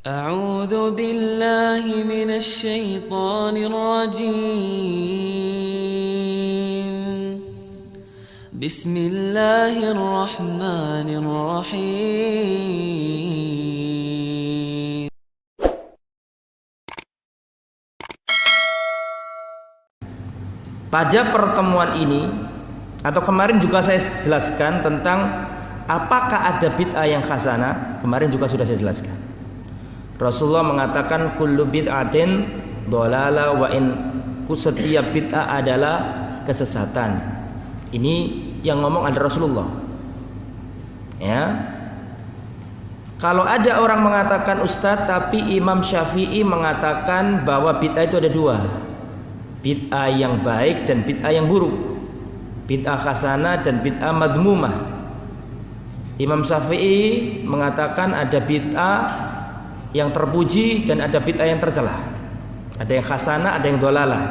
أعوذ بالله من الشيطان الرجيم. بسم الله الرحمن الرحيم. Pada pertemuan ini atau kemarin juga saya jelaskan tentang apakah ada bid'ah yang hasanah. Kemarin juga sudah saya jelaskan. Rasulullah mengatakan kullu bid'atin dhalala wa in setiap bid'ah adalah kesesatan. Ini yang ngomong ada Rasulullah. Ya. Kalau ada orang mengatakan Ustadz, tapi Imam Syafi'i mengatakan bahwa bid'ah itu ada dua. Bid'ah yang baik dan bid'ah yang buruk. Bid'ah hasanah dan bid'ah madmumah. Imam Syafi'i mengatakan ada bid'ah yang terpuji dan ada bid'ah yang tercela. Ada yang hasanah, ada yang dhalalah.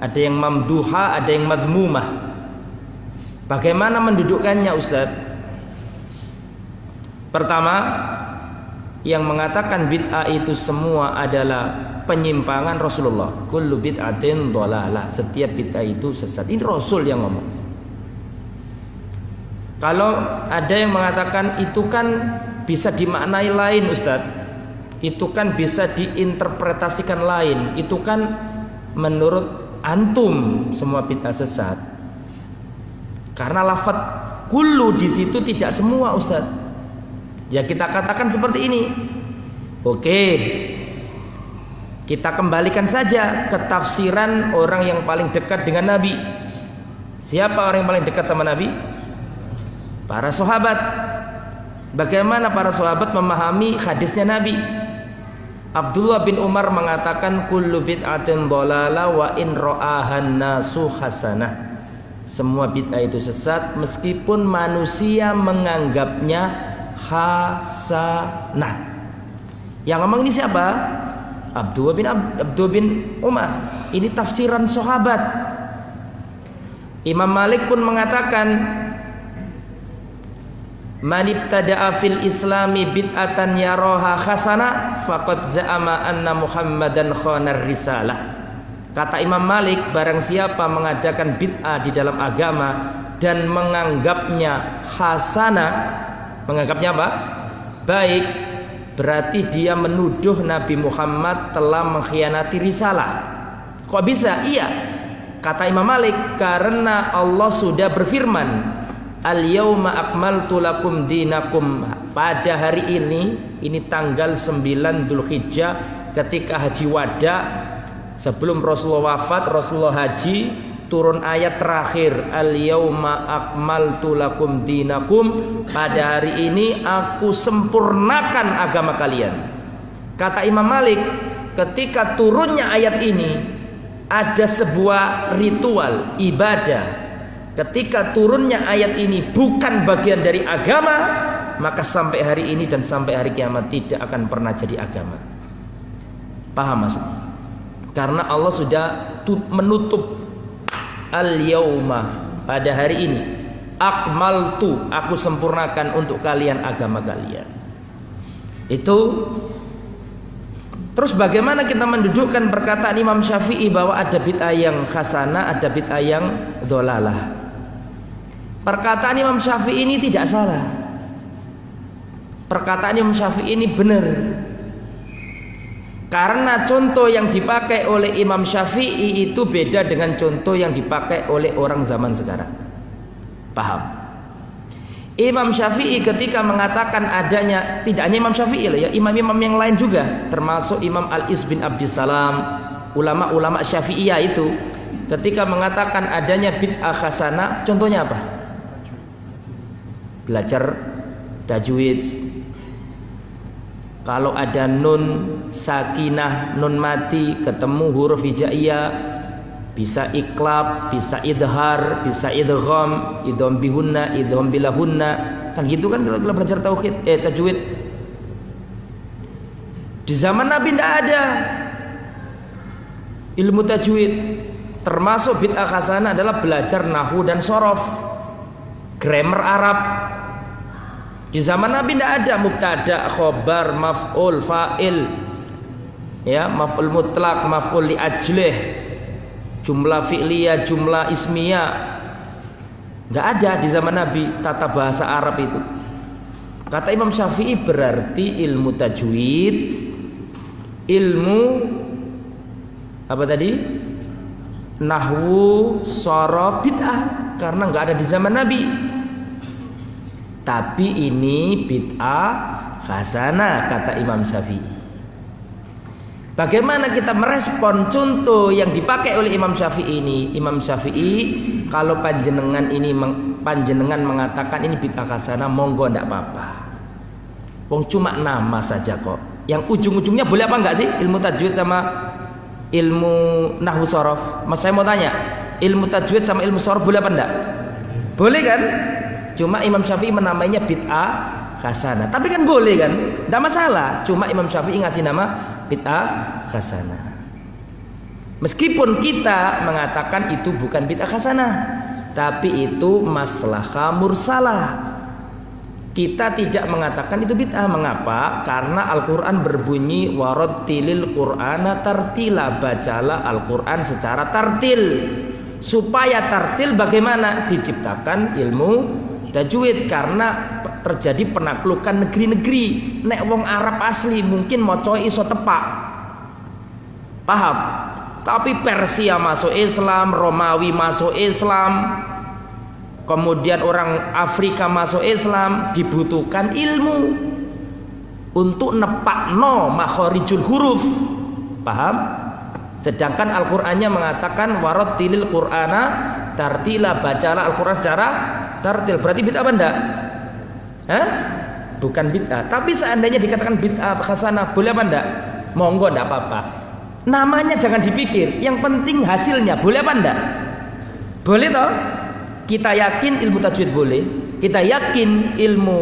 Ada yang mamduha, ada yang madmumah. Bagaimana mendudukkannya Ustaz? Pertama, yang mengatakan bid'ah itu semua adalah penyimpangan Rasulullah. Kullu bid'atin dhalalah. Setiap bid'ah itu sesat. Ini Rasul yang ngomong. Kalau ada yang mengatakan itu kan bisa dimaknai lain Ustaz, itu kan bisa diinterpretasikan lain, itu kan menurut antum semua bid'ah sesat. Karena lafaz kullu di situ tidak semua Ustaz. Ya kita katakan seperti ini. Oke. Kita kembalikan saja ke tafsiran orang yang paling dekat dengan Nabi. Siapa orang yang paling dekat sama Nabi? Para sahabat. Bagaimana para sahabat memahami hadisnya Nabi? Abdullah bin Umar mengatakan kullu bid'atin dhalalah wa in ra'ahan nasu hasanah. Semua bid'ah itu sesat meskipun manusia menganggapnya hasanah. Yang ngomong ini siapa? Abdullah bin Umar. Ini tafsiran sahabat. Imam Malik pun mengatakan man ibtada'a fil islami bid'atan yaraha hasanah faqad za'ama anna Muhammadan khanar risalah. Kata Imam Malik, barang siapa mengadakan bid'ah di dalam agama dan menganggapnya hasanah, menganggapnya apa? Baik, berarti dia menuduh Nabi Muhammad telah mengkhianati risalah. Kok bisa? Iya. Kata Imam Malik, karena Allah sudah berfirman, al-yawma akmaltu lakum dinakum. Pada hari ini tanggal 9 Dzulhijjah ketika haji wada, sebelum Rasulullah wafat, Rasulullah haji, turun ayat terakhir, al-yawma akmaltu lakum dinakum. Pada hari ini aku sempurnakan agama kalian. Kata Imam Malik, ketika turunnya ayat ini ada sebuah ritual ibadah. Ketika turunnya ayat ini bukan bagian dari agama, maka sampai hari ini dan sampai hari kiamat tidak akan pernah jadi agama. Paham maksudnya? Karena Allah sudah menutup al-yauma, pada hari ini akmaltu, aku sempurnakan untuk kalian agama kalian. Itu. Terus bagaimana kita mendudukkan perkataan Imam Syafi'i bahwa ada bid'ah yang hasanah, ada bid'ah yang dhalalah? Perkataan Imam Syafi'i ini tidak salah. Perkataan Imam Syafi'i ini benar. Karena contoh yang dipakai oleh Imam Syafi'i itu beda dengan contoh yang dipakai oleh orang zaman sekarang. Paham? Imam Syafi'i ketika mengatakan adanya, tidak hanya Imam Syafi'i loh ya, imam-imam yang lain juga, termasuk Imam Al-Iz bin Abdissalam, ulama-ulama Syafi'iyah itu, ketika mengatakan adanya bid'ah hasanah, contohnya apa? Belajar tajwid. Kalau ada nun sakinah, nun mati, ketemu huruf hijaiyah, bisa iklab, bisa idhar, bisa idgham, idgham bihunna, idgham bilahunna. Kan gitu kan kalau belajar tauhid, tajwid. Di zaman Nabi tidak ada ilmu tajwid. Termasuk bid'ah hasanah adalah belajar nahwu dan shorof, grammar Arab. Di zaman Nabi tidak ada mubtada, khobar, maf'ul, fa'il, ya, maf'ul mutlak, maf'ul li ajlih, jumlah fi'liyah, jumlah ismiyah. Tidak ada di zaman Nabi tata bahasa Arab itu. Kata Imam Syafi'i berarti ilmu tajwid, ilmu apa tadi? Nahwu, sharaf, bid'ah, karena nggak ada di zaman Nabi. Tapi ini bid'ah hasanah kata Imam Syafi'i. Bagaimana kita merespon contoh yang dipakai oleh Imam Syafi'i ini? Imam Syafi'i, kalau panjenengan mengatakan ini bid'ah hasanah, monggo ndak apa-apa. Wong cuma nama saja kok. Yang ujung-ujungnya boleh apa enggak sih? Ilmu tajwid sama ilmu nahwu sharaf. Mas saya mau tanya, ilmu tajwid sama ilmu sharaf boleh apa enggak? Boleh kan? Cuma Imam Syafi'i menamainya bid'ah hasanah. Tapi kan boleh kan? Tidak masalah. Cuma Imam Syafi'i ngasih nama bid'ah hasanah. Meskipun kita mengatakan itu bukan bid'ah hasanah, tapi itu maslahah mursalah. Kita tidak mengatakan itu bid'ah. Mengapa? Karena Al-Quran berbunyi warattilil Qur'ana tartila. Bacalah Al-Quran secara tartil. Supaya tartil bagaimana? Diciptakan ilmu tajwid, karena terjadi penaklukan negeri-negeri. Nek wong Arab asli mungkin maca iso tepak, paham? Tapi Persia masuk Islam, Romawi masuk Islam, kemudian orang Afrika masuk Islam, dibutuhkan ilmu untuk nepakno makhorijul huruf, paham? Sedangkan Al-Qur'annya mengatakan warattilil Qur'ana tartila, bacalah Al-Qur'an secara tartil. Berarti bid'ah apa enggak? Hah? Bukan bid'ah. Tapi seandainya dikatakan bid'ah hasanah, boleh apa enggak? Monggo, enggak apa-apa. Namanya jangan dipikir, yang penting hasilnya. Boleh apa enggak? Boleh toh? Kita yakin ilmu tajwid boleh, kita yakin ilmu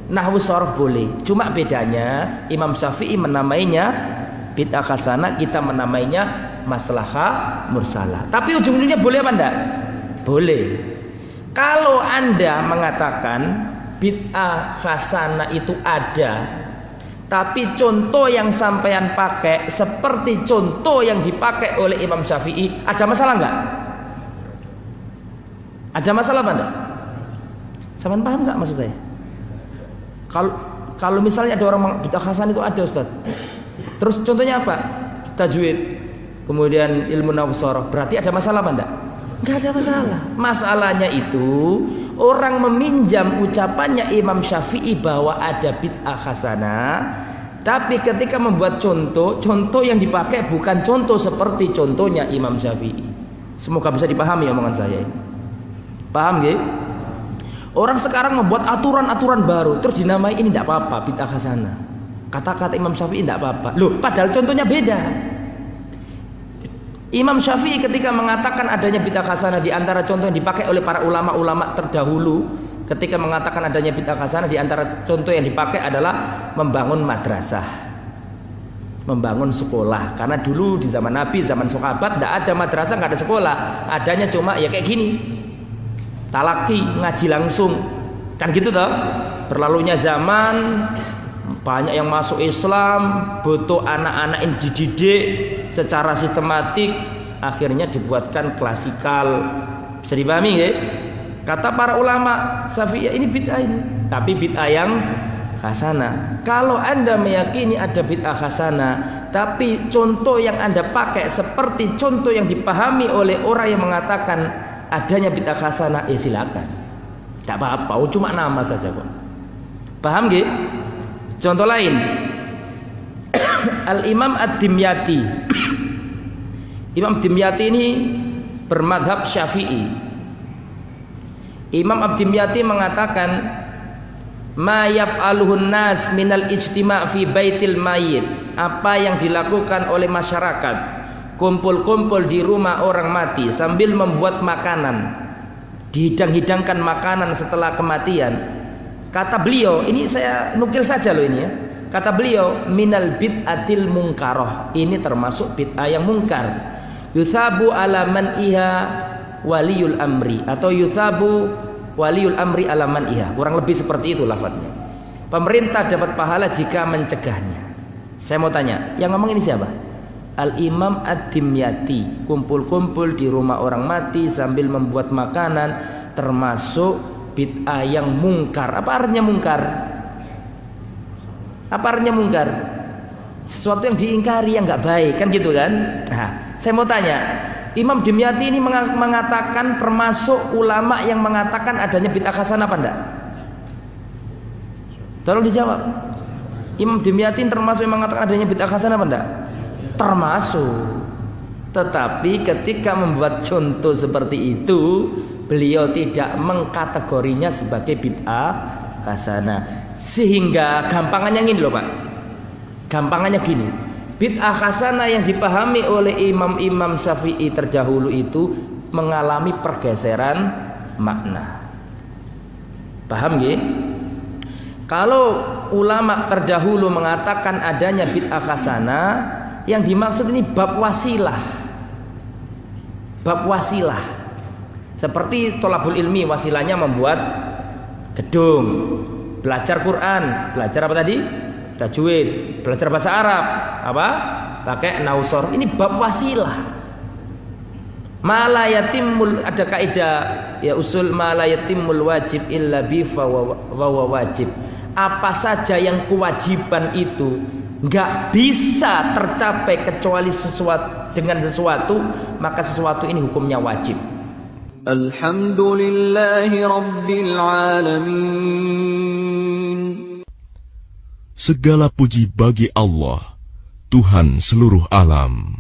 nahwu sharaf boleh. Cuma bedanya Imam Syafi'i menamainya bid'ah hasanah, kita menamainya maslahah mursalah. Tapi ujung-ujungnya boleh apa enggak? Boleh. Kalau Anda mengatakan bid'ah hasanah itu ada, tapi contoh yang sampean pakai seperti contoh yang dipakai oleh Imam Syafi'i, ada masalah enggak? Ada masalah apa enggak? Sampean paham enggak maksud saya? Kalau misalnya ada orang bid'ah hasanah itu ada, Ustaz. Terus contohnya apa? Tajwid, kemudian ilmu nahwu sharaf. Berarti ada masalah apa enggak? Enggak ada masalah. Masalahnya itu orang meminjam ucapannya Imam Syafi'i bahwa ada bid'ah hasanah, tapi ketika membuat contoh yang dipakai bukan contoh seperti contohnya Imam Syafi'i. Semoga bisa dipahami omongan saya ini. Paham nggih? Orang sekarang membuat aturan-aturan baru terus dinamai ini tidak apa-apa bid'ah hasanah. Kata-kata Imam Syafi'i tidak apa-apa. Loh, padahal contohnya beda. Imam Syafi'i ketika mengatakan adanya bid'ah hasanah, di antara contoh yang dipakai oleh para ulama-ulama terdahulu ketika mengatakan adanya bid'ah hasanah, di antara contoh yang dipakai adalah membangun madrasah, membangun sekolah. Karena dulu di zaman Nabi, zaman sahabat tidak ada madrasah, nggak ada sekolah. Adanya cuma ya kayak gini, talaki, ngaji langsung, kan gitu toh. Berlalunya zaman, banyak yang masuk Islam, butuh anak-anak yang dididik secara sistematik, akhirnya dibuatkan klasikal. Bisa dipahami ya? Kata para ulama Syafi'i ini bid'ah ini, tapi bid'ah yang hasanah. Kalau Anda meyakini ada bid'ah hasanah, tapi contoh yang Anda pakai seperti contoh yang dipahami oleh orang yang mengatakan adanya bid'ah hasanah, ya silakan. Tidak apa-apa, cuma nama saja kok. Paham nggih? Contoh lain, Al-Imam Ad-Dimyati. Imam Dimyati ini bermadhab Syafi'i. Imam Ad-Dimyati mengatakan, ma yaf'aluhun nas minal ijtima' fi baitil mayyit, apa yang dilakukan oleh masyarakat kumpul-kumpul di rumah orang mati sambil membuat makanan, dihidang-hidangkan makanan setelah kematian. Kata beliau, ini saya nukil saja loh ini ya. Kata beliau, minal bid'atil mungkaroh, ini termasuk bid'ah yang mungkar. Yuthabu ala man iha waliyul amri, atau yuthabu waliyul amri ala man iha, kurang lebih seperti itu lafadznya. Pemerintah dapat pahala jika mencegahnya. Saya mau tanya, yang ngomong ini siapa? Al-Imam Ad-Dimyati. Kumpul-kumpul di rumah orang mati sambil membuat makanan, termasuk bid'ah yang mungkar. Apa artinya mungkar? Apa artinya mungkar? Sesuatu yang diingkari, yang nggak baik, kan gitu kan? Nah, saya mau tanya, Imam Dimyati ini mengatakan termasuk ulama yang mengatakan adanya bid'ah hasanah apa enggak? Tolong dijawab. Imam Dimyati termasuk yang mengatakan adanya bid'ah hasanah apa enggak? Termasuk. Tetapi ketika membuat contoh seperti itu, beliau tidak mengkategorinya sebagai bid'ah hasanah. Sehingga gampangannya gini loh Pak. Gampangannya gini. Bid'ah hasanah yang dipahami oleh imam-imam Syafi'i terdahulu itu mengalami pergeseran makna. Paham nggih? Kalau ulama terdahulu mengatakan adanya bid'ah hasanah, yang dimaksud ini bab wasilah. Bab wasilah. Seperti tholabul ilmi, wasilahnya membuat gedung, belajar Quran, belajar apa tadi? Tajwid, belajar bahasa Arab, apa? Pakai nausor. Ini bab wasilah. Ma la yatimul, ada kaidah ya usul, ma la yatimul wajib illa bi fa wa wajib. Apa saja yang kewajiban itu nggak bisa tercapai kecuali dengan sesuatu, maka sesuatu ini hukumnya wajib. Alhamdulillahi Rabbil Alamin. Segala puji bagi Allah, Tuhan seluruh alam.